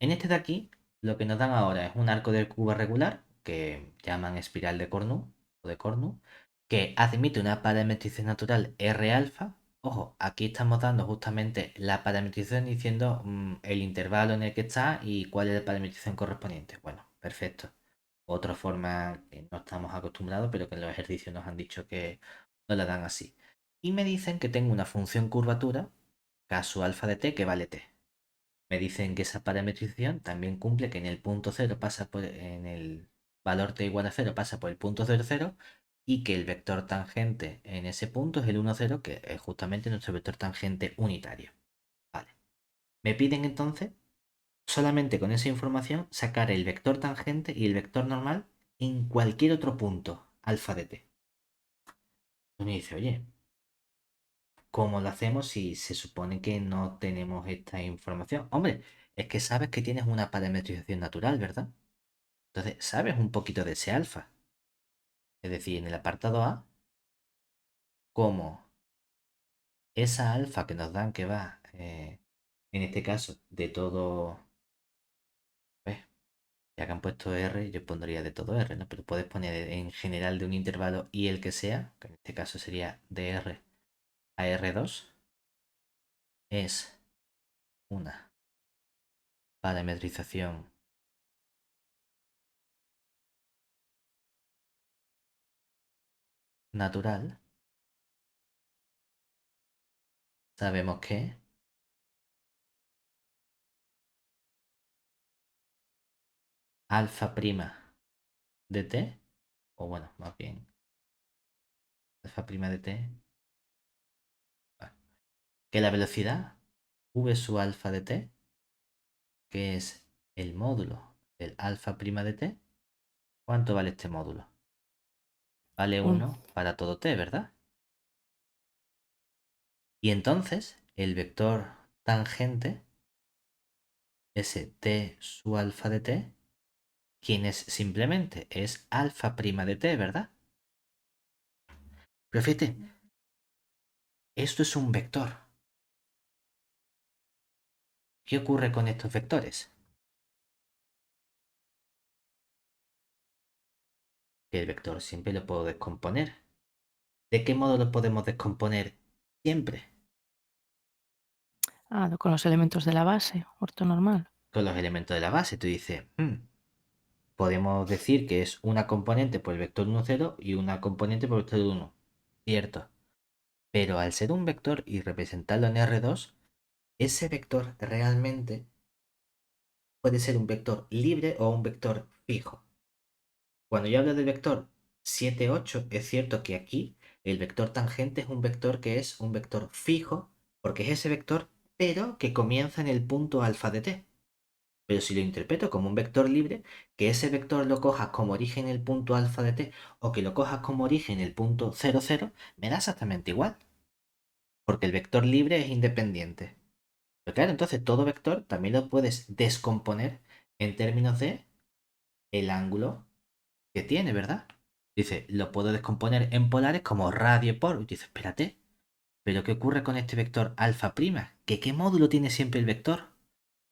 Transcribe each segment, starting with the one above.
En este de aquí, lo que nos dan ahora es un arco de curva regular, que llaman espiral de Cornu, o de Cornu, que admite una parametrización natural R alfa. Ojo, aquí estamos dando justamente la parametrización diciendo el intervalo en el que está y cuál es la parametrización correspondiente. Bueno, perfecto. Otra forma que no estamos acostumbrados, pero que en los ejercicios nos han dicho que no la dan así. Y me dicen que tengo una función curvatura, caso alfa de t, que vale t. Me dicen que esa parametrización también cumple que en el punto cero pasa por, en el valor t igual a cero pasa por el punto cero cero y que el vector tangente en ese punto es el 1, 0, que es justamente nuestro vector tangente unitario. Vale. Me piden entonces, solamente con esa información, sacar el vector tangente y el vector normal en cualquier otro punto alfa de t. Y me dice, oye, ¿cómo lo hacemos si se supone que no tenemos esta información? Hombre, es que sabes que tienes una parametrización natural, ¿verdad? Entonces, sabes un poquito de ese alfa. Es decir, en el apartado A, como esa alfa que nos dan que va, en este caso, de todo, pues, ya que han puesto R, yo pondría de todo R, ¿no? Pero puedes poner en general de un intervalo y el que sea, que en este caso sería de R a R2, es una parametrización natural. Sabemos que alfa prima de t, o bueno, más bien alfa prima de t, bueno, que la velocidad v sub alfa de t, que es el módulo del alfa prima de t, ¿cuánto vale este módulo? Vale Uno. 1 para todo t, ¿verdad? Y entonces el vector tangente, ese t sub alfa de t, ¿quién es simplemente? Es alfa prima de t, ¿verdad? Pero fíjate, esto es un vector. ¿Qué ocurre con estos vectores? Que el vector siempre lo puedo descomponer. ¿De qué modo lo podemos descomponer siempre? Ah, con los elementos de la base, ortonormal. Con los elementos de la base. Tú dices, podemos decir que es una componente por el vector 1, 0 y una componente por el vector 1. Cierto. Pero al ser un vector y representarlo en R2, ese vector realmente puede ser un vector libre o un vector fijo. Cuando yo hablo del vector 7, 8, es cierto que aquí el vector tangente es un vector que es un vector fijo, porque es ese vector, pero que comienza en el punto alfa de t. Pero si lo interpreto como un vector libre, que ese vector lo cojas como origen el punto alfa de t o que lo cojas como origen el punto 0, 0, me da exactamente igual, porque el vector libre es independiente. Pero claro, entonces todo vector también lo puedes descomponer en términos de el ángulo que tiene, ¿verdad? Dice, lo puedo descomponer en polares como radio por. Y dice, espérate, ¿pero qué ocurre con este vector alfa prima? ¿Que qué módulo tiene siempre el vector?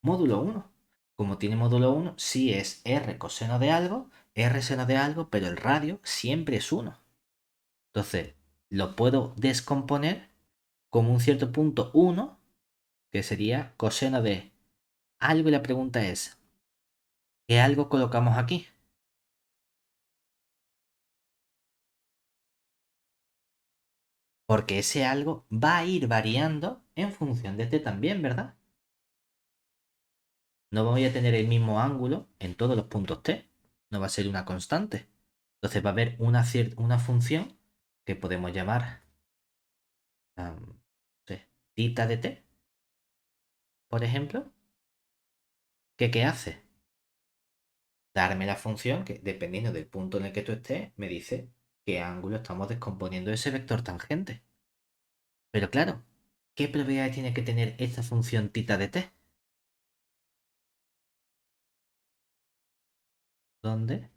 Módulo uno. Como tiene módulo uno, sí es r coseno de algo, r seno de algo, pero el radio siempre es uno. Entonces, lo puedo descomponer como un cierto punto uno, que sería coseno de algo. Y la pregunta es, ¿qué algo colocamos aquí? Porque ese algo va a ir variando en función de t también, ¿verdad? No voy a tener el mismo ángulo en todos los puntos t. No va a ser una constante. Entonces va a haber una función que podemos llamar no sé, tita de t, por ejemplo. ¿Que qué hace? Darme la función que, dependiendo del punto en el que tú estés, me dice qué ángulo estamos descomponiendo ese vector tangente. Pero claro, ¿qué propiedades tiene que tener esta función tita de t? Donde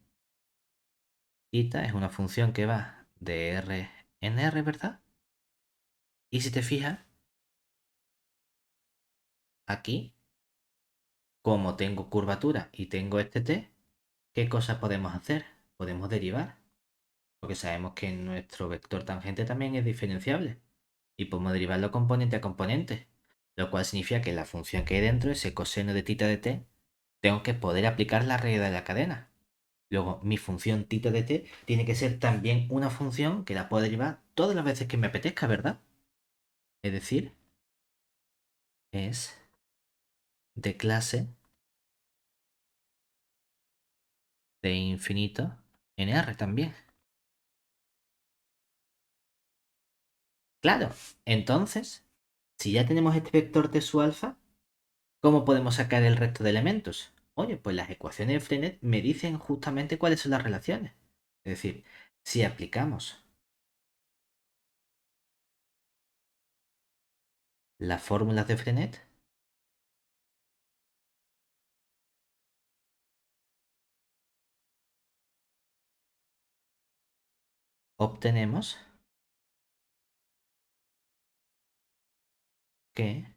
tita es una función que va de r en r, ¿verdad? Y si te fijas, aquí como tengo curvatura y tengo este t, ¿qué cosas podemos hacer? Podemos derivar, porque sabemos que nuestro vector tangente también es diferenciable y podemos derivarlo componente a componente, lo cual significa que la función que hay dentro, ese coseno de tita de t, tengo que poder aplicar la regla de la cadena. Luego, mi función tita de t tiene que ser también una función que la puedo derivar todas las veces que me apetezca, ¿verdad? Es decir, es de clase de infinito en R también. Claro, entonces, si ya tenemos este vector t sub alfa, ¿cómo podemos sacar el resto de elementos? Oye, pues las ecuaciones de Frenet me dicen justamente cuáles son las relaciones. Es decir, si aplicamos las fórmulas de Frenet, obtenemos que,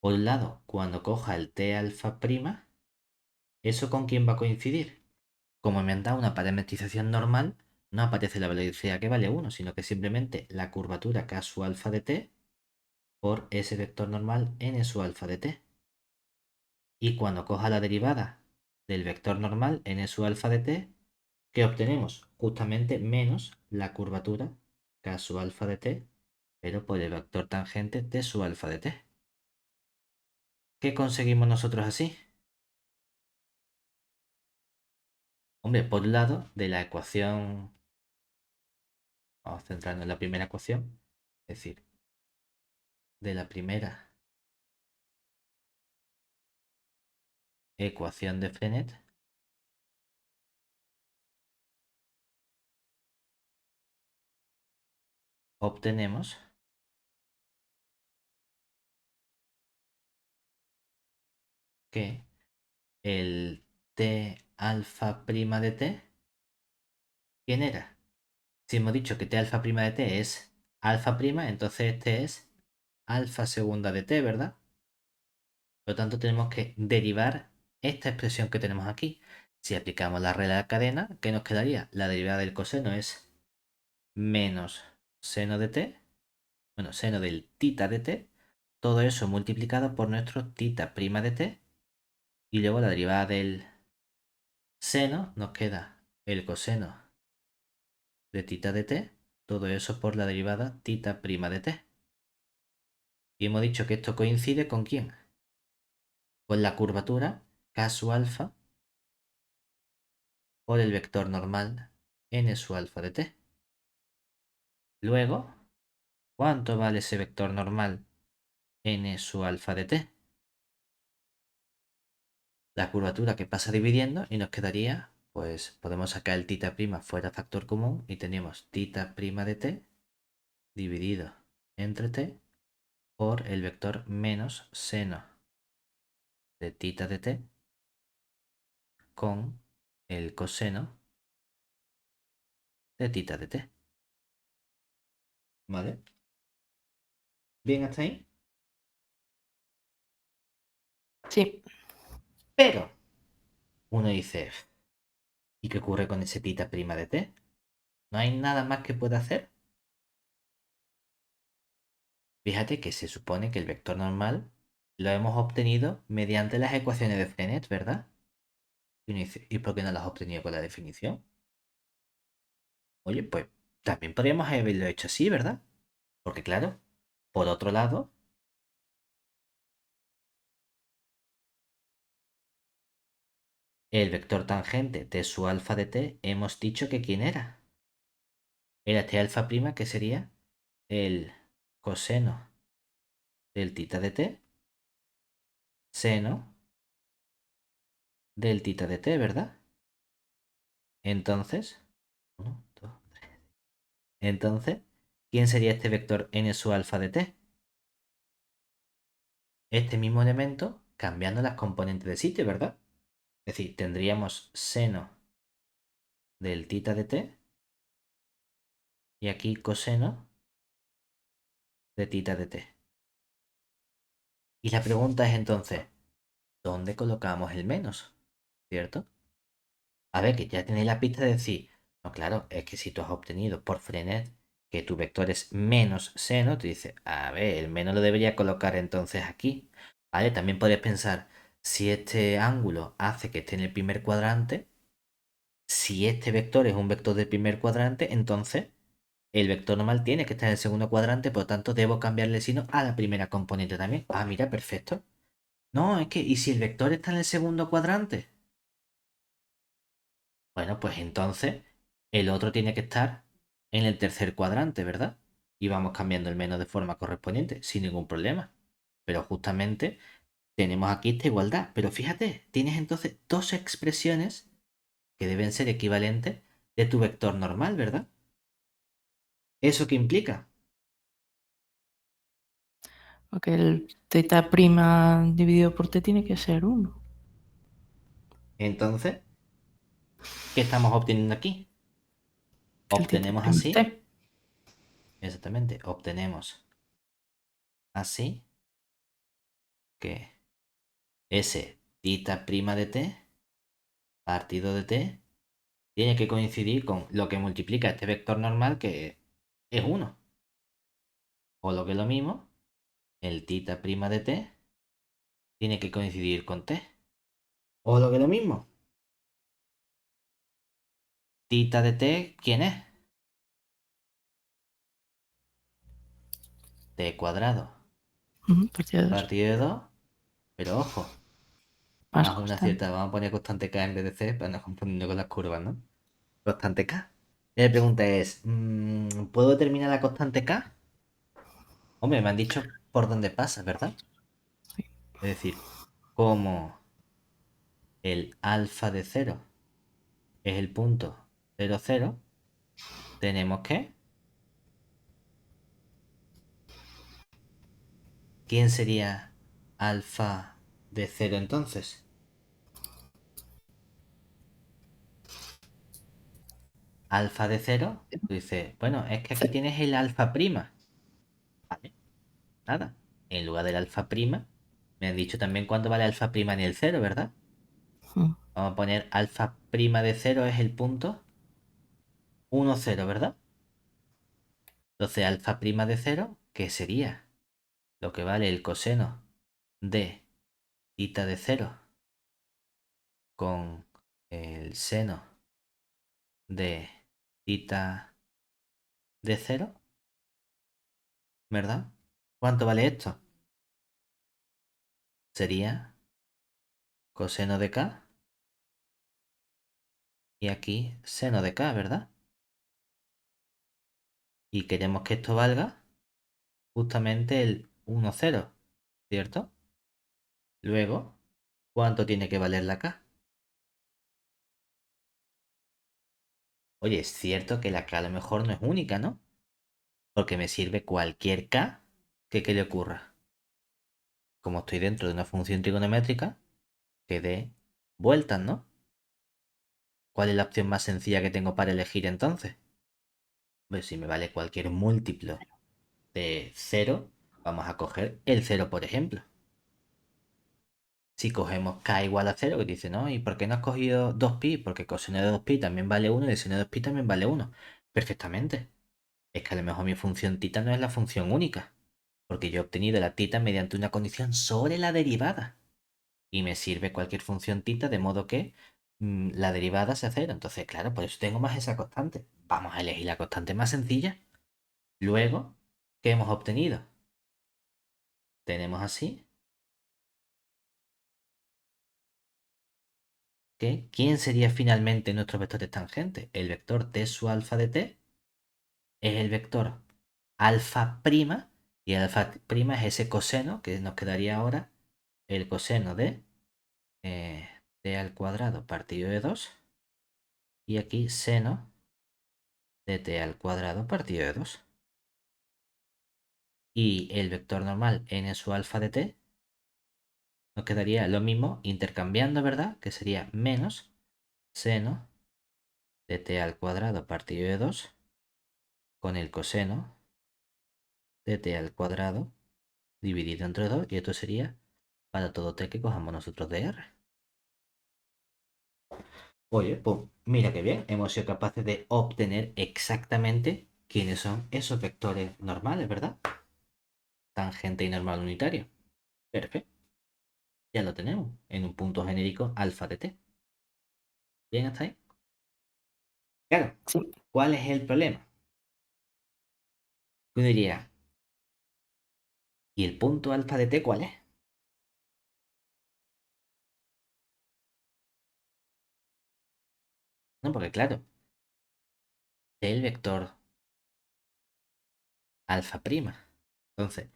por un lado, cuando coja el t alfa prima, ¿eso con quién va a coincidir? Como me han dado una parametrización normal, no aparece la velocidad que vale 1, sino que simplemente la curvatura k sub alfa de t por ese vector normal n sub alfa de t. Y cuando coja la derivada del vector normal n sub alfa de t, ¿qué obtenemos? Justamente menos la curvatura k sub alfa de t, pero por el vector tangente t sub alfa de t. ¿Qué conseguimos nosotros así? Hombre, por un lado, de la ecuación, vamos a centrarnos en la primera ecuación, es decir, de la primera ecuación de Frenet, obtenemos que el t alfa prima de t, ¿quién era? Si hemos dicho que t alfa prima de t es alfa prima, entonces este es alfa segunda de t, ¿verdad? Por lo tanto, tenemos que derivar esta expresión que tenemos aquí. Si aplicamos la regla de la cadena, ¿qué nos quedaría? La derivada del coseno es menos seno de t, bueno, seno del tita de t, todo eso multiplicado por nuestro tita prima de t, y luego la derivada del seno nos queda el coseno de tita de t, todo eso por la derivada tita prima de t. Y hemos dicho que esto coincide con quién? Con la curvatura k sub alfa por el vector normal n sub alfa de t. Luego, ¿cuánto vale ese vector normal n sub alfa de t? La curvatura que pasa dividiendo y nos quedaría, pues podemos sacar el tita prima fuera factor común y tenemos tita prima de t dividido entre t por el vector menos seno de tita de t con el coseno de tita de t. ¿Vale? ¿Bien hasta ahí? Sí. Pero uno dice, ¿y qué ocurre con ese tita prima de t? ¿No hay nada más que pueda hacer? Fíjate que se supone que el vector normal lo hemos obtenido mediante las ecuaciones de Frenet, ¿verdad? Y uno dice, ¿y por qué no las has obtenido con la definición? Oye, pues también podríamos haberlo hecho así, ¿verdad? Porque claro, por otro lado, el vector tangente t sub alfa de t hemos dicho que ¿quién era? Era t alfa prima, que sería el coseno del tita de t, seno del tita de t, ¿verdad? Entonces, uno, dos, entonces, ¿quién sería este vector n sub alfa de t? Este mismo elemento cambiando las componentes de sitio, ¿verdad? Es decir, tendríamos seno del tita de t y aquí coseno de tita de t. Y la pregunta es entonces, ¿dónde colocamos el menos? ¿Cierto? A ver, que ya tenéis la pista de decir, no, claro, es que si tú has obtenido por Frenet que tu vector es menos seno, tú dices, a ver, el menos lo debería colocar entonces aquí. ¿Vale? También podrías pensar, si este ángulo hace que esté en el primer cuadrante, si este vector es un vector del primer cuadrante, entonces el vector normal tiene que estar en el segundo cuadrante, por lo tanto debo cambiarle el signo a la primera componente también. Ah, mira, perfecto. No, es que, ¿y si el vector está en el segundo cuadrante? Bueno, pues entonces el otro tiene que estar en el tercer cuadrante, ¿verdad? Y vamos cambiando el menos de forma correspondiente, sin ningún problema. Pero justamente tenemos aquí esta igualdad. Pero fíjate, tienes entonces dos expresiones que deben ser equivalentes de tu vector normal, ¿verdad? ¿Eso qué implica? Porque el teta prima dividido por t tiene que ser 1. Entonces, ¿qué estamos obteniendo aquí? El teta Obtenemos prima así, t. exactamente, obtenemos así que ese tita prima de t partido de t tiene que coincidir con lo que multiplica este vector normal que es 1. O lo que es lo mismo, el tita prima de t tiene que coincidir con t. O lo que es lo mismo, tita de t, ¿quién es? T cuadrado Partido de 2. partido de 2, pero ojo, Más más una constante. cierta, vamos a poner constante k en vez de c para no confundirnos con las curvas, ¿no? Constante k. Y la pregunta es, ¿puedo determinar la constante k? Hombre, me han dicho por dónde pasa, ¿verdad? Sí. Es decir, como el alfa de 0 es el punto 0, 0, tenemos que... ¿Quién sería alfa de 0 entonces? Alfa de 0, tú dices, bueno, es que aquí C. tienes el alfa prima. Vale, nada. En lugar del alfa prima, me han dicho también cuánto vale alfa prima en el 0, ¿verdad? Mm. Vamos a poner alfa prima de 0 es el punto 1, 0, ¿verdad? Entonces alfa prima de 0, ¿qué sería? Lo que vale el coseno de tita de 0 con el seno de tita de 0, ¿verdad? ¿Cuánto vale esto? Sería coseno de k y aquí seno de k, ¿verdad? Y queremos que esto valga justamente el 1, 0, ¿cierto? Luego, ¿cuánto tiene que valer la k? Oye, es cierto que la k a lo mejor no es única, ¿no? Porque me sirve cualquier k que le ocurra. Como estoy dentro de una función trigonométrica, que dé vueltas, ¿no? ¿Cuál es la opción más sencilla que tengo para elegir entonces? Pues si me vale cualquier múltiplo de 0, vamos a coger el 0, por ejemplo. Si cogemos k igual a 0, que dice, no, ¿y por qué no has cogido 2pi? Porque coseno de 2pi también vale 1 y el seno de 2pi también vale 1. Perfectamente. Es que a lo mejor mi función tita no es la función única, porque yo he obtenido la tita mediante una condición sobre la derivada. Y me sirve cualquier función tita de modo que la derivada sea 0. Entonces, claro, por eso tengo más esa constante. Vamos a elegir la constante más sencilla. Luego, ¿qué hemos obtenido? Tenemos así que ¿quién sería finalmente nuestro vector de tangente? El vector t su alfa de t es el vector alfa prima y el alfa prima es ese coseno que nos quedaría ahora el coseno de t al cuadrado partido de 2 y aquí seno de t al cuadrado partido de 2. Y el vector normal n su alfa de t nos quedaría lo mismo intercambiando, ¿verdad? Que sería menos seno de t al cuadrado partido de 2 con el coseno de t al cuadrado dividido entre 2 y esto sería para todo t que cojamos nosotros de R. Oye, pues mira qué bien, hemos sido capaces de obtener exactamente quiénes son esos vectores normales, ¿verdad? Tangente y normal unitario. Perfecto, ya lo tenemos en un punto genérico alfa de t. ¿Bien hasta ahí? Claro, Sí. ¿cuál es el problema? Uno diría, ¿y el punto alfa de t cuál es? No, porque claro, es el vector alfa prima. Entonces,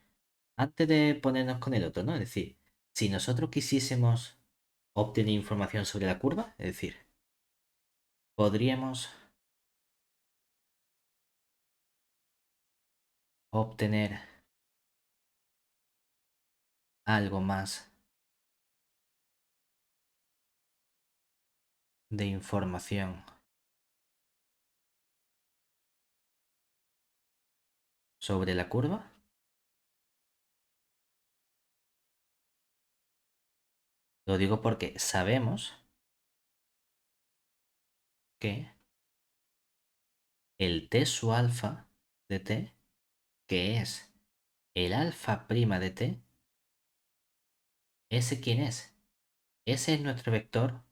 antes de ponernos con el otro, ¿no? Es decir, si nosotros quisiésemos obtener información sobre la curva, es decir, podríamos obtener algo más de información sobre la curva. Lo digo porque sabemos que el t su alfa de t, que es el alfa prima de t, ¿ese quién es? Ese es nuestro vector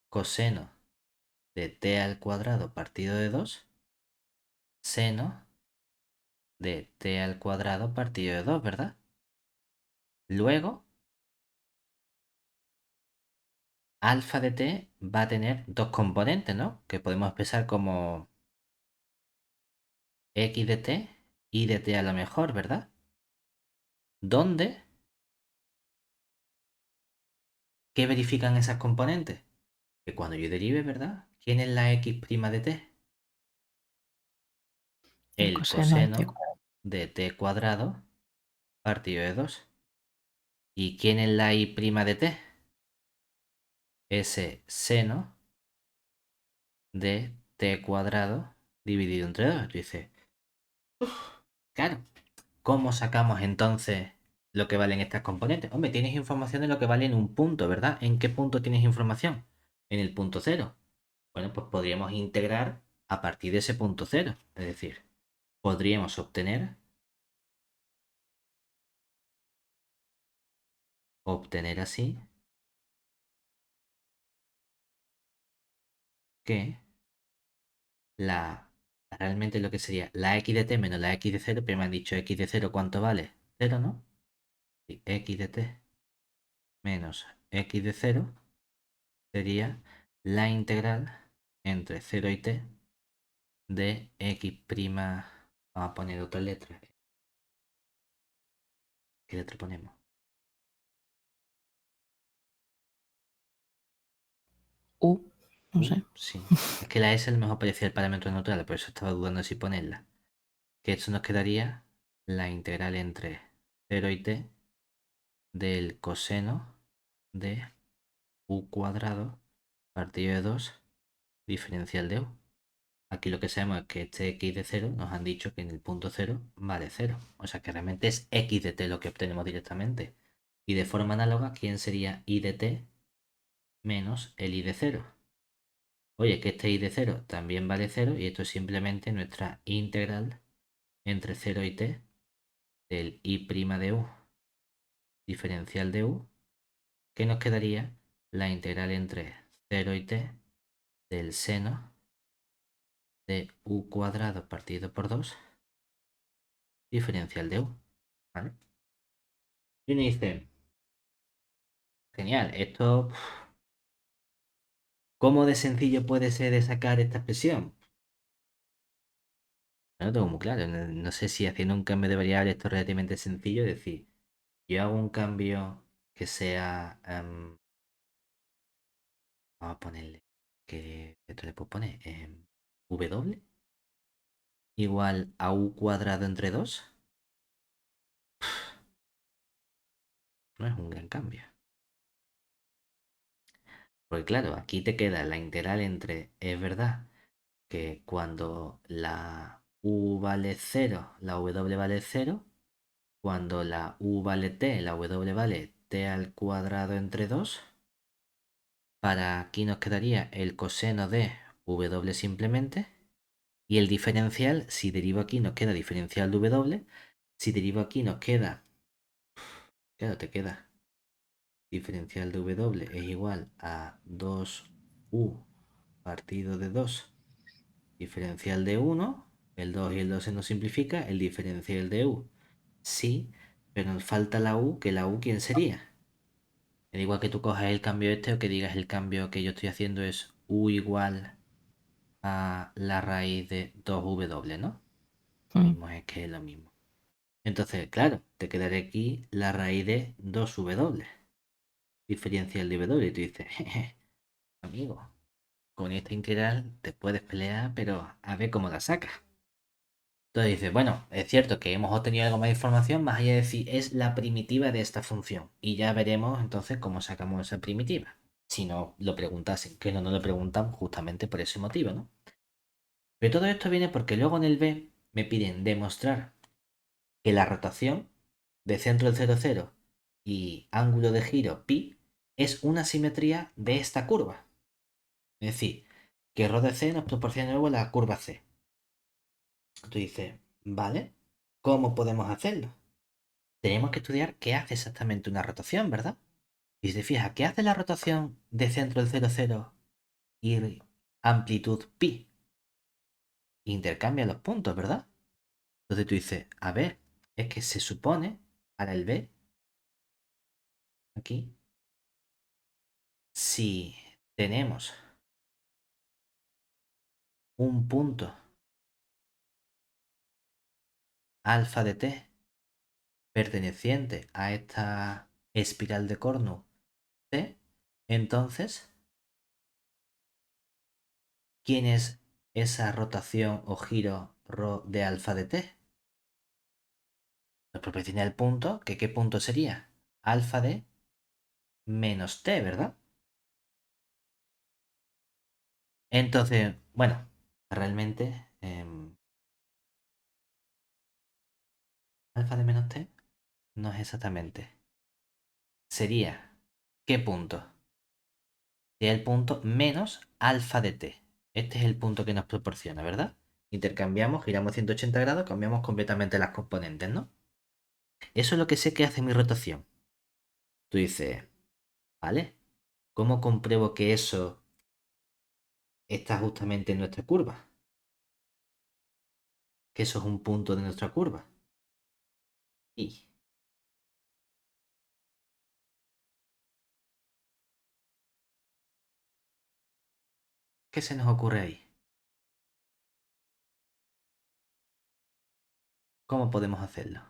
coseno de t al cuadrado partido de 2, seno de t al cuadrado partido de 2, ¿verdad? Luego, alfa de t va a tener dos componentes, ¿no? Que podemos expresar como x de t, y de t a lo mejor, ¿verdad? ¿Dónde? ¿Qué verifican esas componentes? Que cuando yo derive, ¿verdad? ¿Quién es la x' de t? El El coseno de t coseno cuadrado. de t cuadrado partido de 2. ¿Y quién es la y' de t? Ese seno de t cuadrado dividido entre 2. Tú dices, claro, ¿cómo sacamos entonces lo que valen estas componentes? Hombre, tienes información de lo que vale en un punto, ¿verdad? ¿En qué punto tienes información? En el punto cero. Bueno, pues podríamos integrar a partir de ese punto cero. Es decir, podríamos obtener así que la realmente lo que sería la x de t menos la x de cero, pero me han dicho x de cero, ¿cuánto vale? Cero, ¿no? Y x de t menos x de cero sería la integral entre 0 y t de x prima. Vamos a poner otra letra. ¿Qué letra ponemos? No sé. Sí. Es que la S a lo mejor parecía el parámetro neutral, por eso estaba dudando si ponerla. Que esto nos quedaría la integral entre 0 y t del coseno de u cuadrado partido de 2 diferencial de u. Aquí lo que sabemos es que este x de 0 nos han dicho que en el punto 0 vale 0. O sea que realmente es x de t lo que obtenemos directamente. Y de forma análoga, ¿quién sería y de t menos el y de 0? Oye, que este y de 0 también vale 0 y esto es simplemente nuestra integral entre 0 y t del y' de u diferencial de u, que nos quedaría la integral entre 0 y t del seno de u cuadrado partido por 2 diferencial de u. ¿Vale? Y uno dice, genial, esto, ¿cómo de sencillo puede ser de sacar esta expresión? No lo tengo muy claro, no sé si haciendo un cambio de variable esto es relativamente sencillo, es decir, yo hago un cambio que sea, vamos a ponerle, que esto le puedo poner, w igual a u cuadrado entre 2, no es un gran cambio. Porque claro, aquí te queda la integral entre, es verdad, que cuando la u vale 0, la w vale 0, cuando la u vale t, la w vale t al cuadrado entre 2. Para aquí nos quedaría el coseno de w simplemente. Y el diferencial, si derivo aquí nos queda diferencial de w. Si derivo aquí nos queda... Claro, te queda diferencial de w es igual a 2u partido de 2. Diferencial de 1. El 2 y el 2 se nos simplifica. El diferencial de u. Sí, pero nos falta la u, que la u, ¿quién sería? Me da igual que tú cojas el cambio este o que digas el cambio que yo estoy haciendo es u igual a la raíz de 2w, ¿no? Lo Mm. mismo es que es lo mismo. Entonces, claro, te quedaré aquí la raíz de 2w, diferencial de w, y tú dices, jeje, amigo, con esta integral te puedes pelear, pero a ver cómo la sacas. Entonces dices, bueno, es cierto que hemos obtenido algo más de información, más allá de decir, es la primitiva de esta función. Y ya veremos entonces cómo sacamos esa primitiva. Si no lo preguntasen, que no nos lo preguntan justamente por ese motivo, ¿no? Pero todo esto viene porque luego en el B me piden demostrar que la rotación de centro del 0,0 y ángulo de giro pi es una simetría de esta curva. Es decir, que ρ de c nos proporciona luego la curva c. Tú dices, vale, ¿cómo podemos hacerlo? Tenemos que estudiar qué hace exactamente una rotación, ¿verdad? Y si te fijas, ¿qué hace la rotación de centro del 0,0 y amplitud pi? Intercambia los puntos, ¿verdad? Entonces tú dices, a ver, es que se supone, para el B, aquí, si tenemos un punto alfa de t perteneciente a esta espiral de Cornu t, entonces, ¿quién es esa rotación o giro ρ de alfa de t? Nos proporciona el punto, que ¿qué punto sería? Alfa de menos t, ¿verdad? Entonces, bueno, realmente alfa de menos t no es exactamente. Sería, ¿qué punto? Sería el punto menos alfa de t. Este es el punto que nos proporciona, ¿verdad? Intercambiamos, giramos 180 grados, cambiamos completamente las componentes, ¿no? Eso es lo que sé que hace mi rotación. Tú dices, ¿vale? ¿Cómo compruebo que eso está justamente en nuestra curva? Que eso es un punto de nuestra curva. ¿Y qué se nos ocurre ahí? ¿Cómo podemos hacerlo?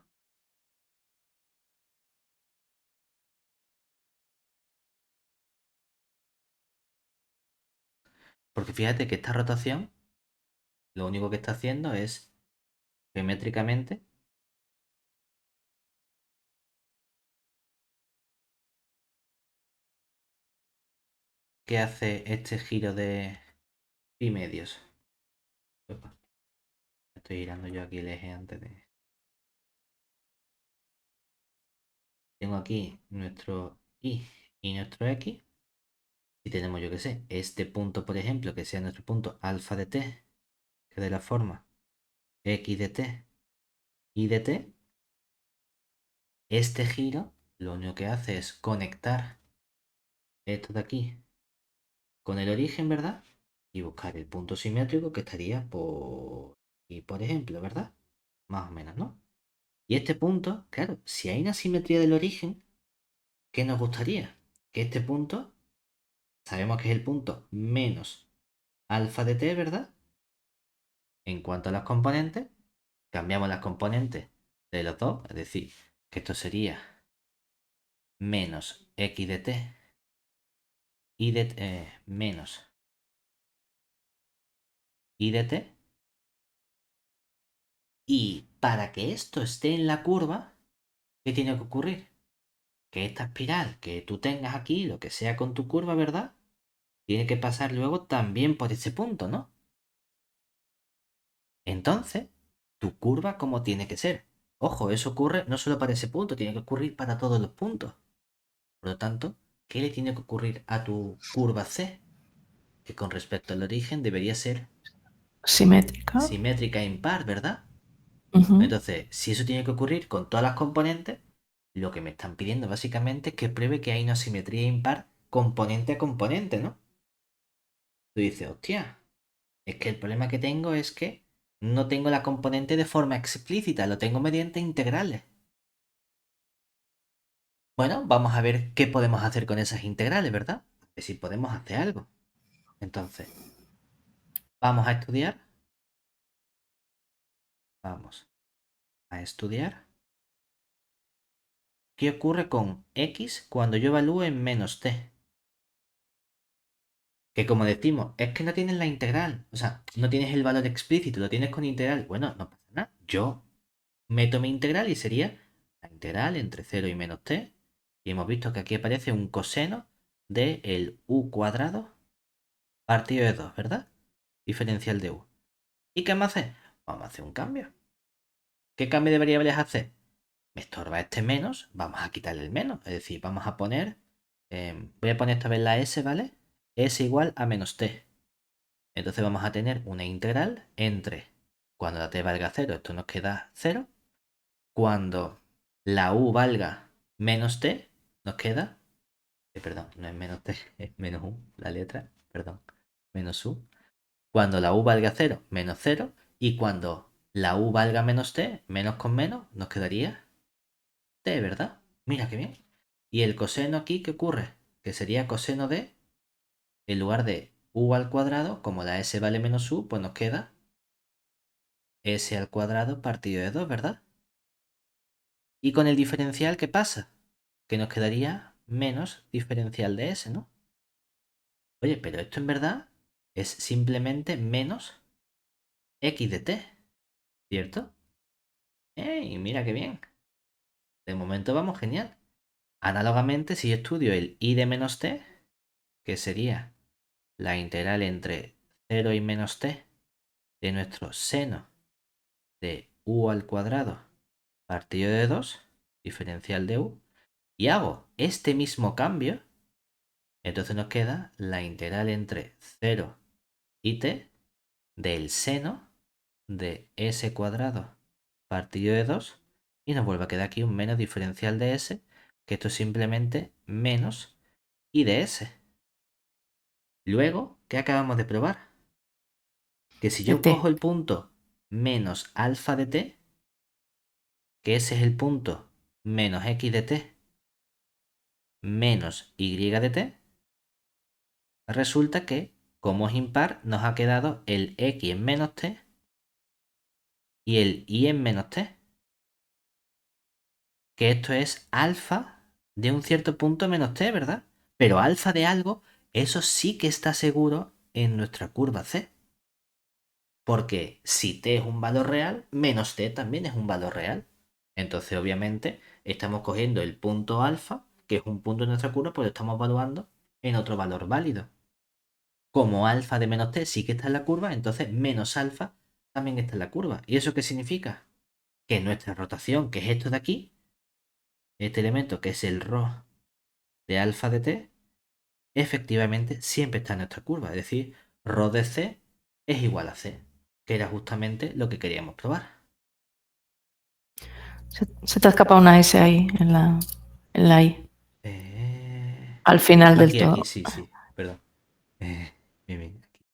Porque fíjate que esta rotación lo único que está haciendo es geométricamente que hace este giro de pi medios. Opa, estoy girando yo aquí el eje antes de... Tengo aquí nuestro y nuestro x. Si tenemos, yo que sé, este punto, por ejemplo, que sea nuestro punto alfa de t, que de la forma x de t y de t, este giro lo único que hace es conectar esto de aquí con el origen, ¿verdad? Y buscar el punto simétrico que estaría por... Y por ejemplo, ¿verdad? Más o menos, ¿no? Y este punto, claro, si hay una simetría del origen, ¿qué nos gustaría? Que este punto, sabemos que es el punto menos alfa de t, ¿verdad? En cuanto a las componentes, cambiamos las componentes de los dos, es decir, que esto sería menos x de t y de menos y de t. Y para que esto esté en la curva, ¿qué tiene que ocurrir? Que esta espiral que tú tengas aquí, lo que sea con tu curva, ¿verdad? Tiene que pasar luego también por ese punto, ¿no? Entonces, tu curva, ¿cómo tiene que ser? Ojo, eso ocurre no solo para ese punto, tiene que ocurrir para todos los puntos. Por lo tanto, ¿qué le tiene que ocurrir a tu curva C? Que con respecto al origen debería ser Simétrica. simétrica e impar, ¿verdad? Ujú. Entonces, si eso tiene que ocurrir con todas las componentes, lo que me están pidiendo básicamente es que pruebe que hay una simetría impar componente a componente, ¿no? Tú dices, hostia, es que el problema que tengo es que no tengo la componente de forma explícita, lo tengo mediante integrales. Bueno, vamos a ver qué podemos hacer con esas integrales, ¿verdad? A ver si podemos hacer algo. Entonces, vamos a estudiar. Vamos a estudiar. ¿Qué ocurre con x cuando yo evalúo en menos t? Que como decimos, es que no tienes la integral. O sea, no tienes el valor explícito, lo tienes con integral. Bueno, no pasa nada. Yo meto mi integral y sería la integral entre 0 y menos t. Y hemos visto que aquí aparece un coseno del u cuadrado partido de 2, ¿verdad? Diferencial de u. ¿Y qué vamos a hacer? Vamos a hacer un cambio. ¿Qué cambio de variables hacer? Me estorba este menos, vamos a quitarle el menos. Es decir, vamos a poner, voy a poner esta vez la s, ¿vale? S igual a menos t. Entonces vamos a tener una integral entre, cuando la t valga 0, esto nos queda 0. Cuando la u valga menos t, nos queda, perdón, no es menos t, es menos u, la letra, perdón, menos u. Cuando la u valga 0, menos 0. Y cuando la u valga menos t, menos con menos, nos quedaría t, ¿verdad? Mira qué bien. Y el coseno aquí, ¿qué ocurre? Que sería coseno de, en lugar de u al cuadrado, como la s vale menos u, pues nos queda s al cuadrado partido de 2, ¿verdad? Y con el diferencial, ¿qué pasa? Que nos quedaría menos diferencial de s, ¿no? Oye, pero esto en verdad es simplemente menos x de t, ¿cierto? ¡Ey! Mira qué bien. De momento vamos genial. Análogamente, si yo estudio el i de menos t, que sería la integral entre 0 y menos t de nuestro seno de u al cuadrado partido de 2, diferencial de u, y hago este mismo cambio, entonces nos queda la integral entre 0 y t del seno de s cuadrado partido de 2, y nos vuelve a quedar aquí un menos diferencial de s, que esto es simplemente menos i de s. Luego, ¿qué acabamos de probar? Que si De yo T. cojo el punto menos alfa de t, que ese es el punto menos x de t menos y de t, resulta que, como es impar, nos ha quedado el x en menos t y el y en menos t. Que esto es alfa de un cierto punto menos t, ¿verdad? Pero alfa de algo, eso sí que está seguro en nuestra curva C. Porque si t es un valor real, menos t también es un valor real. Entonces, obviamente, estamos cogiendo el punto alfa, que es un punto en nuestra curva, pues lo estamos evaluando en otro valor válido. Como alfa de menos t sí que está en la curva, entonces menos alfa también está en la curva. ¿Y eso qué significa? Que nuestra rotación, que es esto de aquí, este elemento que es el ρ de alfa de t, efectivamente siempre está en nuestra curva. Es decir, ρ de c es igual a c, que era justamente lo que queríamos probar. Se te ha escapado una S ahí en la I. Eh, Al final del aquí, todo. sí, sí, perdón. Bien, bien, aquí.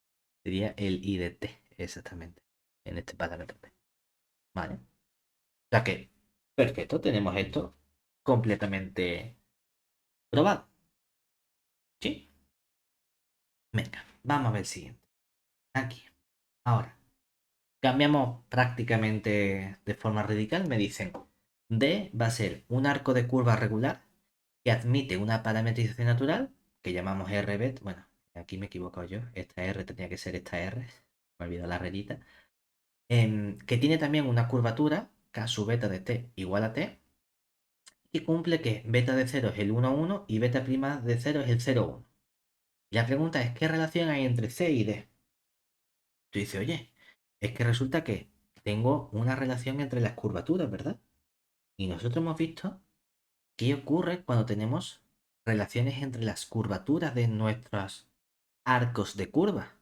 Sería el I de t, exactamente, en este parámetro P. Vale. O sea que, perfecto, tenemos esto completamente probado. ¿Sí? Venga, vamos a ver el siguiente. Aquí. Ahora, cambiamos prácticamente de forma radical. Me dicen, D va a ser un arco de curva regular que admite una parametrización natural que llamamos RBET. Bueno, aquí me he equivocado yo. Esta R tenía que ser esta R. Me he olvidado la rayita. Que tiene también una curvatura K sub beta de t igual a t. Y cumple que beta de 0 es el 1, 1 y beta prima de 0 es el 0, 1. Y la pregunta es, ¿qué relación hay entre C y D? Tú dices, oye, es que resulta que tengo una relación entre las curvaturas, ¿verdad? Y nosotros hemos visto qué ocurre cuando tenemos relaciones entre las curvaturas de nuestros arcos de curva.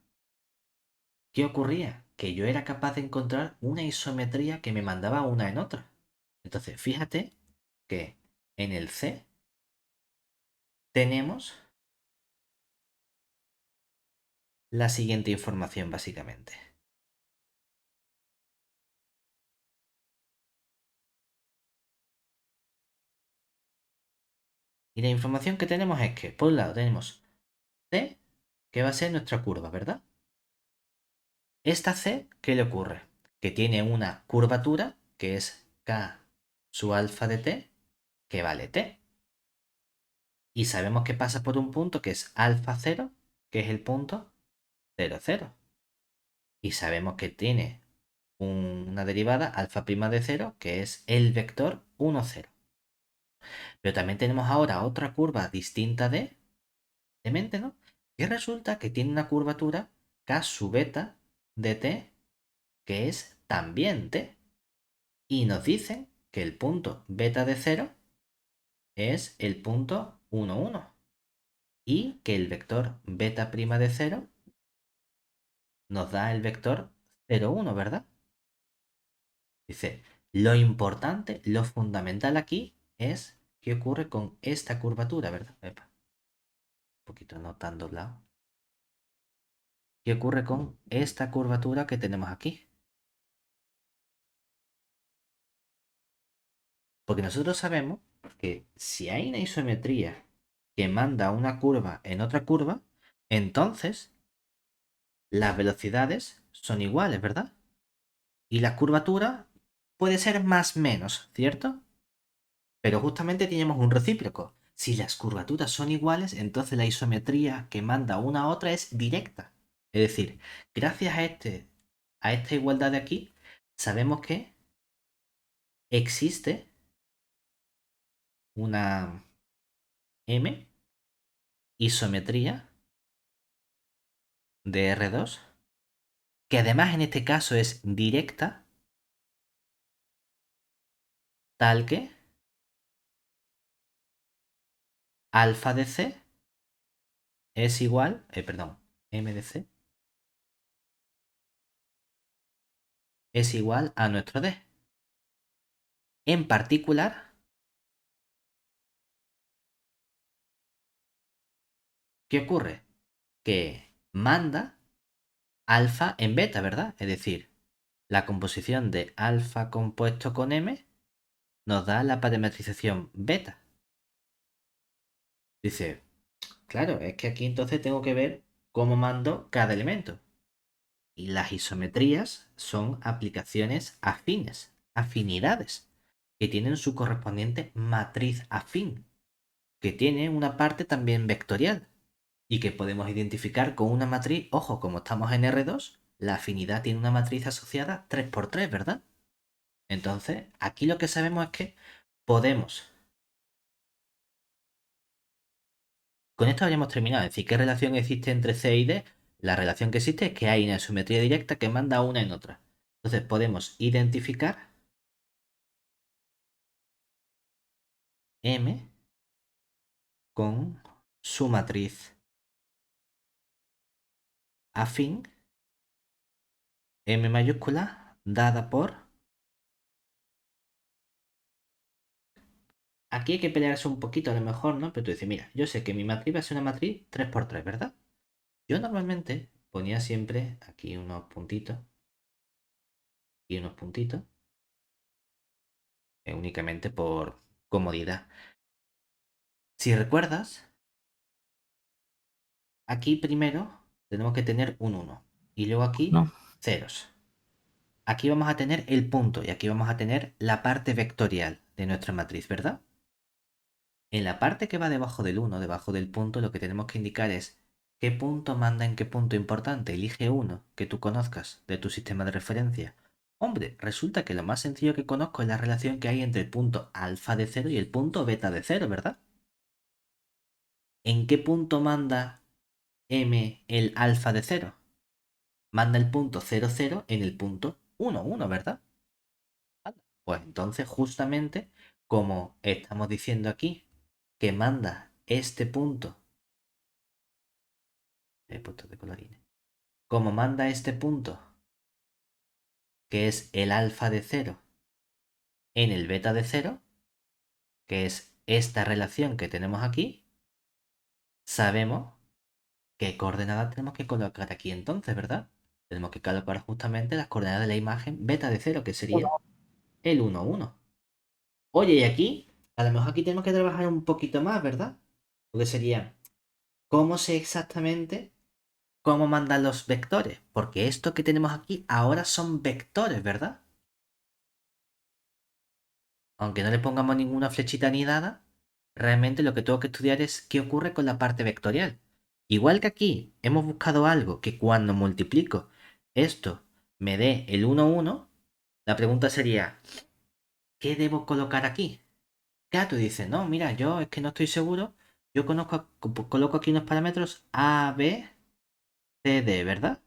¿Qué ocurría? Que yo era capaz de encontrar una isometría que me mandaba una en otra. Entonces, fíjate que en el C tenemos la siguiente información básicamente. Y la información que tenemos es que, por un lado, tenemos C, que va a ser nuestra curva, ¿verdad? Esta C, ¿qué le ocurre? Que tiene una curvatura, que es K su alfa de T, que vale T. Y sabemos que pasa por un punto que es alfa 0, que es el punto 0, 0. Y sabemos que tiene una derivada alfa prima de 0, que es el vector 1, 0. Pero también tenemos ahora otra curva distinta de mente, ¿no? Y resulta que tiene una curvatura K sub beta de T, que es también T. Y nos dicen que el punto beta de 0 es el punto 1, 1. Y que el vector beta prima de 0 nos da el vector 0, 1, ¿verdad? Dice, lo importante, lo fundamental aquí es qué ocurre con esta curvatura, ¿verdad? Epa, un poquito no tan doblado. ¿Qué ocurre con esta curvatura que tenemos aquí? Porque nosotros sabemos que si hay una isometría que manda una curva en otra curva, entonces las velocidades son iguales, ¿verdad? Y la curvatura puede ser más menos, ¿cierto? Pero justamente tenemos un recíproco. Si las curvaturas son iguales, entonces la isometría que manda una a otra es directa. Es decir, gracias a esta igualdad de aquí, sabemos que existe una M isometría de R2, que además en este caso es directa, tal que alfa de C es igual, perdón, M de C es igual a nuestro D. En particular, ¿qué ocurre? Que manda alfa en beta, ¿verdad? Es decir, la composición de alfa compuesto con M nos da la parametrización beta. Dice, claro, es que aquí entonces tengo que ver cómo mando cada elemento. Y las isometrías son aplicaciones afines, afinidades, que tienen su correspondiente matriz afín, que tiene una parte también vectorial y que podemos identificar con una matriz, ojo, como estamos en R2, la afinidad tiene una matriz asociada 3×3, ¿verdad? Entonces, aquí lo que sabemos es que podemos. Con esto habríamos terminado. Es decir, ¿qué relación existe entre C y D? La relación que existe es que hay una simetría directa que manda una en otra. Entonces podemos identificar M con su matriz afín, M mayúscula, dada por. Aquí hay que pelearse un poquito a lo mejor, ¿no? Pero tú dices, mira, yo sé que mi matriz va a ser una matriz 3×3, ¿verdad? Yo normalmente ponía siempre aquí unos puntitos y unos puntitos, únicamente por comodidad. Si recuerdas, aquí primero tenemos que tener un 1 y luego aquí No. ceros. Aquí vamos a tener el punto y aquí vamos a tener la parte vectorial de nuestra matriz, ¿verdad? En la parte que va debajo del 1, debajo del punto, lo que tenemos que indicar es qué punto manda en qué punto importante. Elige uno que tú conozcas de tu sistema de referencia. Hombre, resulta que lo más sencillo que conozco es la relación que hay entre el punto alfa de 0 y el punto beta de 0, ¿verdad? ¿En qué punto manda m el alfa de 0? Manda el punto 0, 0 en el punto 1, 1, ¿verdad? Pues entonces justamente, como estamos diciendo aquí, que manda este punto, he puesto de colorines, como manda este punto, que es el alfa de 0, en el beta de 0, que es esta relación que tenemos aquí, sabemos qué coordenadas tenemos que colocar aquí entonces, ¿verdad? Tenemos que colocar justamente las coordenadas de la imagen beta de 0, que sería el 1, 1. Oye, y aquí, a lo mejor aquí tenemos que trabajar un poquito más, ¿verdad? Porque sería, ¿cómo sé exactamente cómo mandan los vectores? Porque esto que tenemos aquí ahora son vectores, ¿verdad? Aunque no le pongamos ninguna flechita ni nada, realmente lo que tengo que estudiar es qué ocurre con la parte vectorial. Igual que aquí hemos buscado algo que cuando multiplico esto me dé el 1, 1, la pregunta sería, ¿qué debo colocar aquí? Ya tú dices, no, mira, yo es que no estoy seguro, yo coloco aquí unos parámetros A, B, C, D, ¿verdad?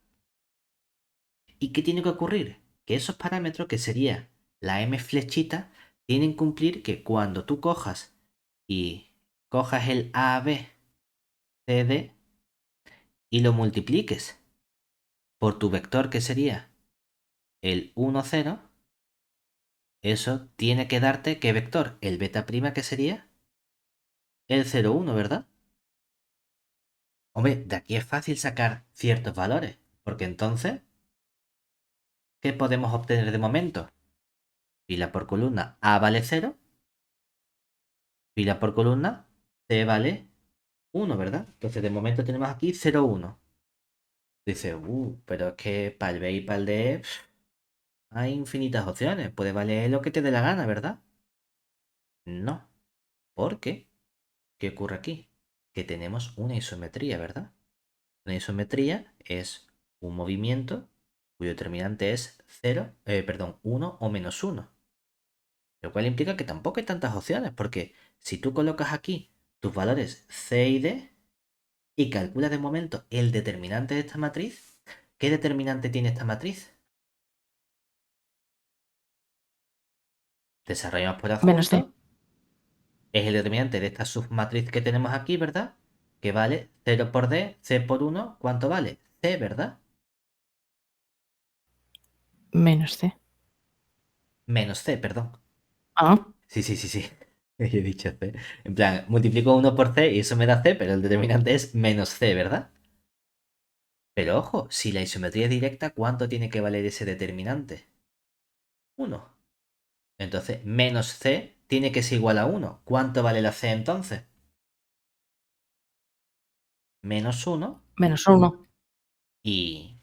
¿Y qué tiene que ocurrir? Que esos parámetros, que sería la M flechita, tienen que cumplir que cuando tú cojas y cojas el A, B, C, D y lo multipliques por tu vector, que sería el 1, 0, eso tiene que darte ¿qué vector? El beta prima, que sería el 0, 1, ¿verdad? Hombre, de aquí es fácil sacar ciertos valores, porque entonces, ¿qué podemos obtener de momento? Fila por columna A vale 0, fila por columna C vale 1, ¿verdad? Entonces de momento tenemos aquí 0, 1. Dice, pero es que para el B y para el D hay infinitas opciones. Puede valer lo que te dé la gana, ¿verdad? No. ¿Por qué? ¿Qué ocurre aquí? Que tenemos una isometría, ¿verdad? Una isometría es un movimiento cuyo determinante es 0, perdón, 1 o menos 1. Lo cual implica que tampoco hay tantas opciones, porque si tú colocas aquí tus valores C y D y calculas de momento el determinante de esta matriz, ¿qué determinante tiene esta matriz? Desarrollamos por Menos D. adjunto, es el determinante de esta submatriz que tenemos aquí, ¿verdad? Que vale 0 por D, C por 1, ¿cuánto vale? C, ¿verdad? Menos C. Menos C, perdón. Ah, Sí, sí, sí, sí. He dicho C. En plan, multiplico 1 por C y eso me da C, pero el determinante es menos C, ¿verdad? Pero ojo, si la isometría es directa, ¿cuánto tiene que valer ese determinante? 1. Entonces, menos C tiene que ser igual a 1. ¿Cuánto vale la C entonces? Menos 1. menos 1. Y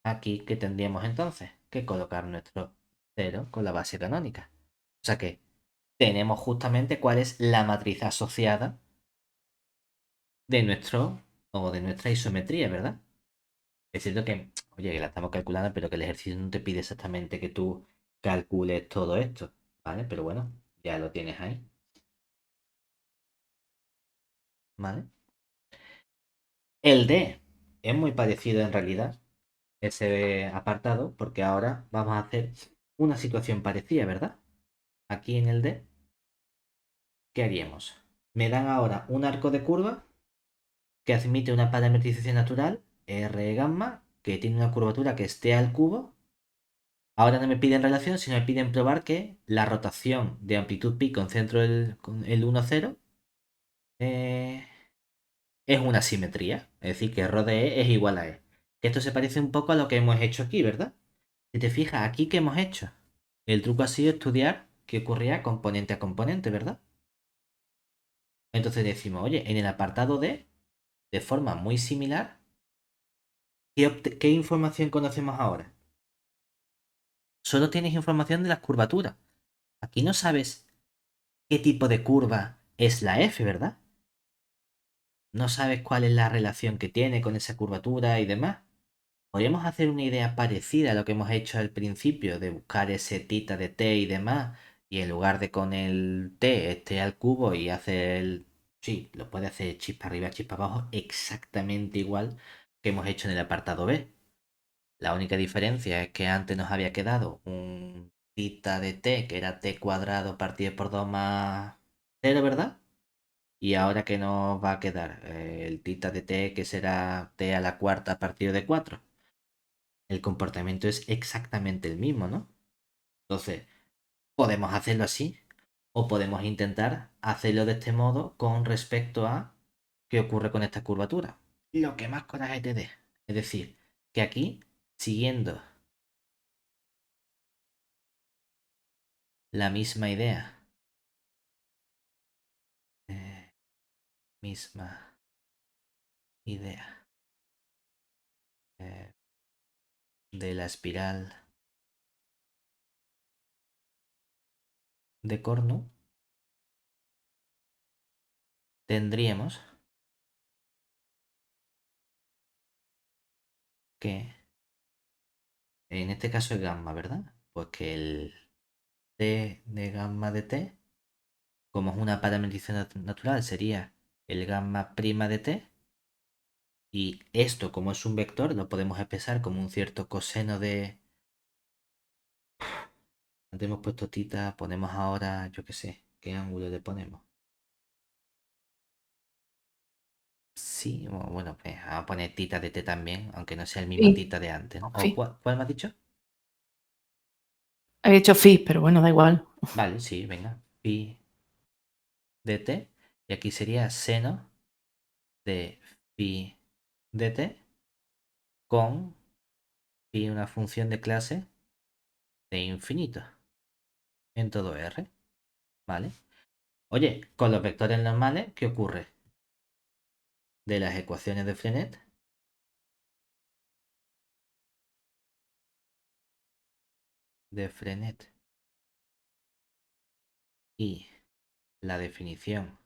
aquí, ¿qué tendríamos entonces? Que colocar nuestro 0 con la base canónica. O sea que tenemos justamente cuál es la matriz asociada de nuestro o de nuestra isometría, ¿verdad? Es cierto que, oye, que la estamos calculando, pero que el ejercicio no te pide exactamente que tú calcules todo esto, ¿vale? Pero bueno, ya lo tienes ahí, ¿vale? El D es muy parecido en realidad, ese apartado, porque ahora vamos a hacer una situación parecida, ¿verdad? Aquí en el D, ¿qué haríamos? Me dan ahora un arco de curva que admite una parametrización natural, R gamma, que tiene una curvatura que esté al cubo. Ahora no me piden relación, sino me piden probar que la rotación de amplitud pi con centro con el 1, 0 eh, es una simetría. Es decir, que ρ de E es igual a E. Que esto se parece un poco a lo que hemos hecho aquí, ¿verdad? Si te fijas, aquí ¿qué hemos hecho? El truco ha sido estudiar qué ocurría componente a componente, ¿verdad? Entonces decimos, oye, en el apartado D, de forma muy similar, ¿qué información conocemos ahora? Solo tienes información de las curvaturas. Aquí no sabes qué tipo de curva es la F, ¿verdad? No sabes cuál es la relación que tiene con esa curvatura y demás. Podríamos hacer una idea parecida a lo que hemos hecho al principio, de buscar ese tita de t y demás, y en lugar de con el t esté al cubo y hacer el... Sí, lo puede hacer chispa arriba, chispa abajo, exactamente igual que hemos hecho en el apartado B. La única diferencia es que antes nos había quedado un tita de t, que era t cuadrado partido por 2 más 0, ¿verdad? Y ahora que nos va a quedar el tita de t, que será t a la cuarta partido de 4. El comportamiento es exactamente el mismo, ¿no? Entonces, podemos hacerlo así o podemos intentar hacerlo de este modo con respecto a qué ocurre con esta curvatura. Lo que más coraje te dé. Es decir, que aquí, siguiendo la misma idea, eh, misma idea eh, de la espiral de Cornu, tendríamos que, en este caso es gamma, ¿verdad? Pues que el t de gamma de t, como es una parametrización natural, sería el gamma prima de t. Y esto, como es un vector, lo podemos expresar como un cierto coseno de... Antes hemos puesto tita, ponemos ahora, yo qué sé, ¿qué ángulo le ponemos? Sí, bueno, pues vamos a poner tita de t también, aunque no sea el mismo Phi. tita de antes, ¿no? ¿O Phi. cuál me has dicho? He dicho phi, pero bueno, da igual. Vale, sí, venga. Pi de t. Y aquí sería seno de phi de t con phi, una función de clase de infinito en todo R. ¿Vale? Oye, con los vectores normales, ¿qué ocurre? De las ecuaciones de Frenet, y la definición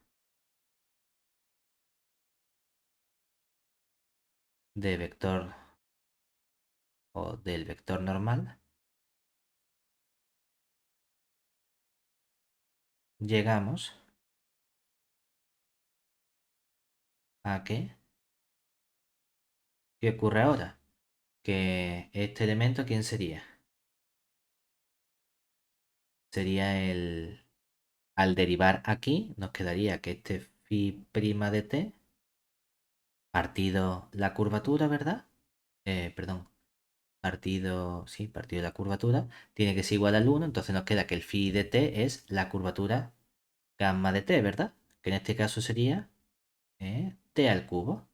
de vector o del vector normal, llegamos a que, ¿qué ocurre ahora? Que este elemento, ¿quién sería? Sería el... Al derivar aquí, nos quedaría que este phi prima de t partido la curvatura, ¿verdad? Perdón, partido, sí, partido la curvatura, tiene que ser igual al 1, entonces nos queda que el phi de t es la curvatura gamma de t, ¿verdad? Que en este caso sería t al cubo.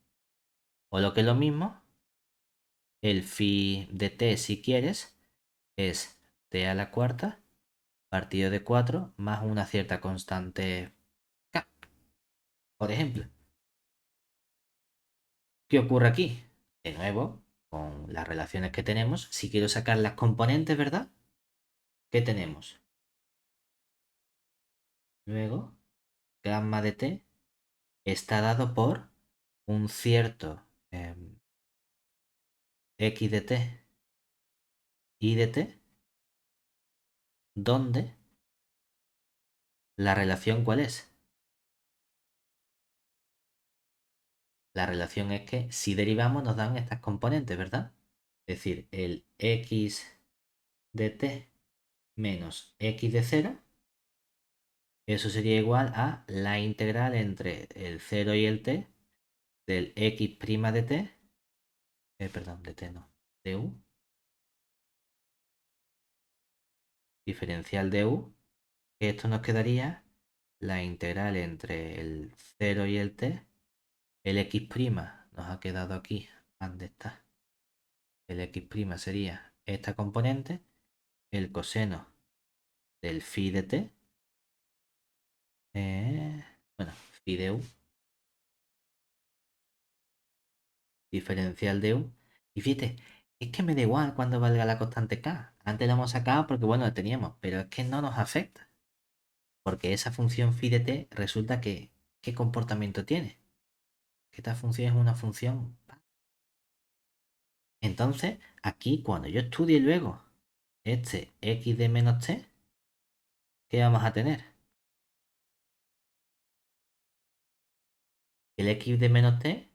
O lo que es lo mismo, el phi de t, si quieres, es t a la cuarta partido de 4 más una cierta constante k, por ejemplo. ¿Qué ocurre aquí? De nuevo, con las relaciones que tenemos, si quiero sacar las componentes, ¿verdad? ¿Qué tenemos? Luego, gamma de t está dado por un cierto x de t y de t, donde la relación, ¿cuál es? La relación es que si derivamos nos dan estas componentes, ¿verdad? Es decir, el x de t menos x de 0, eso sería igual a la integral entre el 0 y el t del x' de t, perdón, de t no, de u, diferencial de u, que esto nos quedaría la integral entre el 0 y el t, el x' nos ha quedado aquí, ¿dónde está? El x' sería esta componente, el coseno del phi de t, bueno, phi de u, diferencial de u. Y fíjate, es que me da igual cuando valga la constante k. Antes la hemos sacado porque, bueno, la teníamos, pero es que no nos afecta. Porque esa función phi de t resulta que, ¿qué comportamiento tiene? Que esta función es una función. Entonces, aquí cuando yo estudie luego este x de menos t, ¿qué vamos a tener? El x de menos t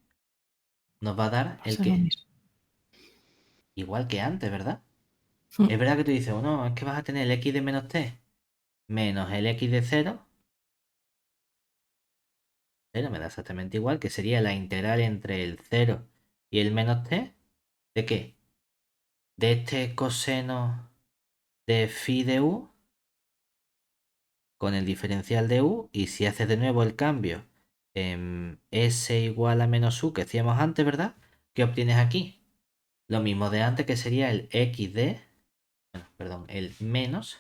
nos va a dar el Pasa lo que, mismo. igual que antes, ¿verdad? Mm. Es verdad que tú dices, bueno, es que vas a tener el x de menos t menos el x de 0 0 me da exactamente igual, que sería la integral entre el 0 y el menos t. ¿De qué? De este coseno de phi de u con el diferencial de u, y si haces de nuevo el cambio en s igual a menos u que hacíamos antes, ¿verdad? ¿Qué obtienes aquí? Lo mismo de antes, que sería el x de, bueno, perdón, el menos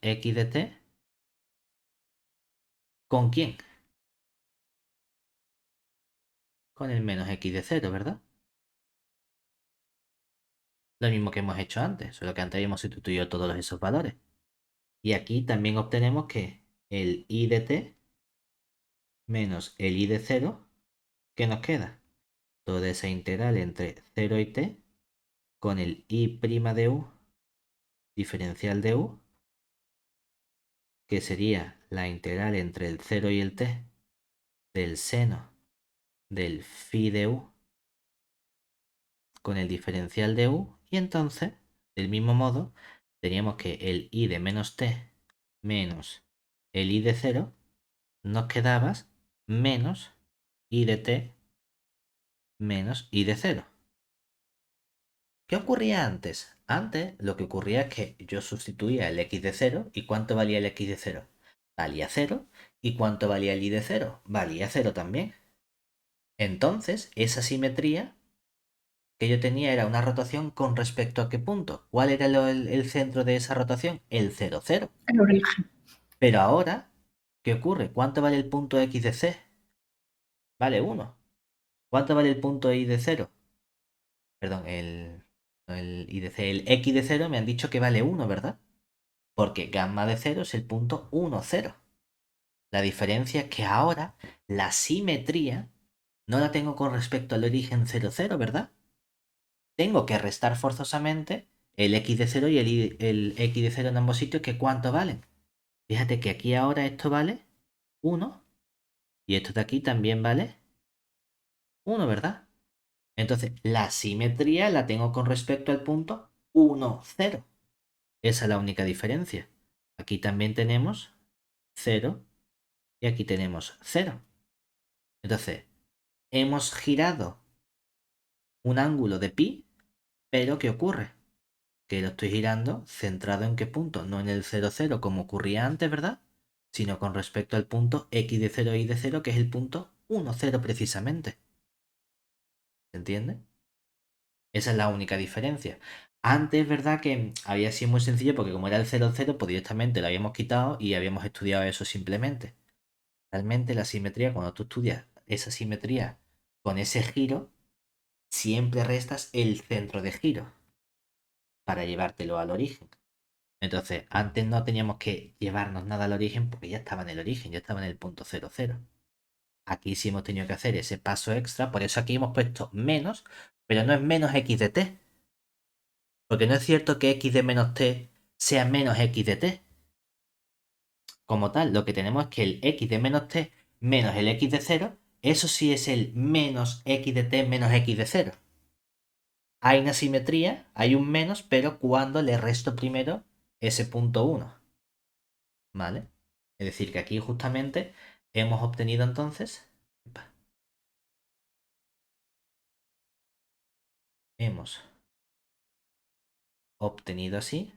x de t. ¿Con quién? Con el menos x de 0, ¿verdad? Lo mismo que hemos hecho antes, solo que antes habíamos sustituido todos esos valores. Y aquí también obtenemos que el i de t menos el i de 0, ¿qué nos queda? Toda esa integral entre 0 y t con el i' de u, diferencial de u, que sería la integral entre el 0 y el t del seno del phi de u con el diferencial de u. Y entonces, del mismo modo, teníamos que el i de menos t menos el i de 0 nos quedaba menos i de t menos i de 0. ¿Qué ocurría antes? Antes lo que ocurría es que yo sustituía el x de 0. ¿Y cuánto valía el x de 0? Valía 0. ¿Y cuánto valía el y de 0? Valía 0 también. Entonces, esa simetría que yo tenía era una rotación con respecto a qué punto. ¿Cuál era el centro de esa rotación? El 0, 0. El origen. Pero ahora, ¿qué ocurre? ¿Cuánto vale el punto x de c? Vale 1. ¿Cuánto vale el punto y de 0? Perdón, el y de c, el x de 0 me han dicho que vale 1, ¿verdad? Porque gamma de 0 es el punto 1, 0. La diferencia es que ahora la simetría no la tengo con respecto al origen 0, 0, ¿verdad? Tengo que restar forzosamente el x de 0 y el x de 0 en ambos sitios, que ¿cuánto valen? Fíjate que aquí ahora esto vale 1 y esto de aquí también vale 1, ¿verdad? Entonces, la simetría la tengo con respecto al punto 1, 0. Esa es la única diferencia. Aquí también tenemos 0 y aquí tenemos 0. Entonces, hemos girado un ángulo de pi, pero ¿qué ocurre? Que lo estoy girando centrado en qué punto, no en el 0, 0 como ocurría antes, ¿verdad? Sino con respecto al punto x de 0 y de 0, que es el punto 1, 0 precisamente. ¿Se entiende? Esa es la única diferencia. Antes, ¿verdad? Que había sido muy sencillo porque como era el 0, 0, pues directamente lo habíamos quitado y habíamos estudiado eso simplemente. Realmente la simetría, cuando tú estudias esa simetría con ese giro, siempre restas el centro de giro para llevártelo al origen. Entonces, antes no teníamos que llevarnos nada al origen porque ya estaba en el origen, ya estaba en el punto 0, 0. Aquí sí hemos tenido que hacer ese paso extra, por eso aquí hemos puesto menos, pero no es menos x de t, porque no es cierto que x de menos t sea menos x de t. Como tal, lo que tenemos es que el x de menos t menos el x de 0, eso sí es el menos x de t menos x de 0. Hay una simetría, hay un menos, pero cuando le resto primero ese punto 1. ¿Vale? Es decir, que aquí justamente hemos obtenido entonces, hemos obtenido así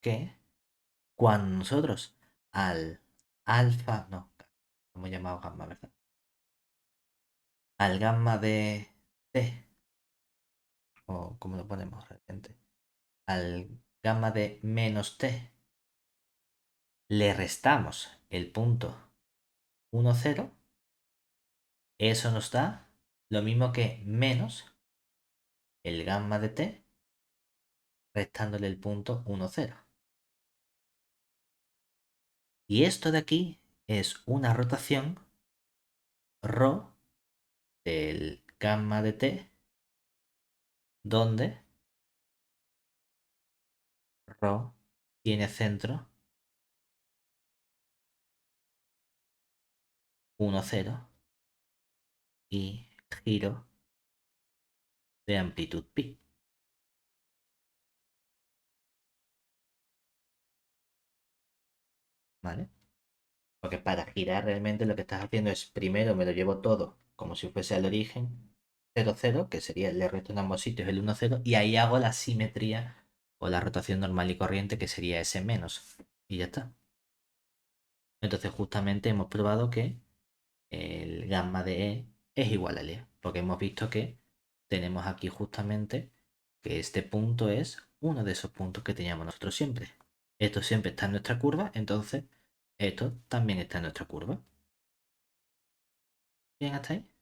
que cuando nosotros al alfa, no, hemos llamado gamma, ¿verdad? Al gamma de t, o como lo ponemos realmente, al gamma de menos t, le restamos el punto 1, 0, eso nos da lo mismo que menos el gamma de t restándole el punto 1, 0. Y esto de aquí es una rotación ρ del gamma de t, donde ρ tiene centro 1, 0 y giro de amplitud pi. ¿vale? Porque para girar realmente lo que estás haciendo es primero me lo llevo todo como si fuese al origen 0, 0, que sería el resto en ambos sitios el 1, 0, y ahí hago la simetría o la rotación normal y corriente que sería S menos. Y ya está. Entonces justamente hemos probado que el gamma de E es igual a E, porque hemos visto que tenemos aquí justamente que este punto es uno de esos puntos que teníamos nosotros siempre. Esto siempre está en nuestra curva, entonces esto también está en nuestra curva. Bien, hasta ahí.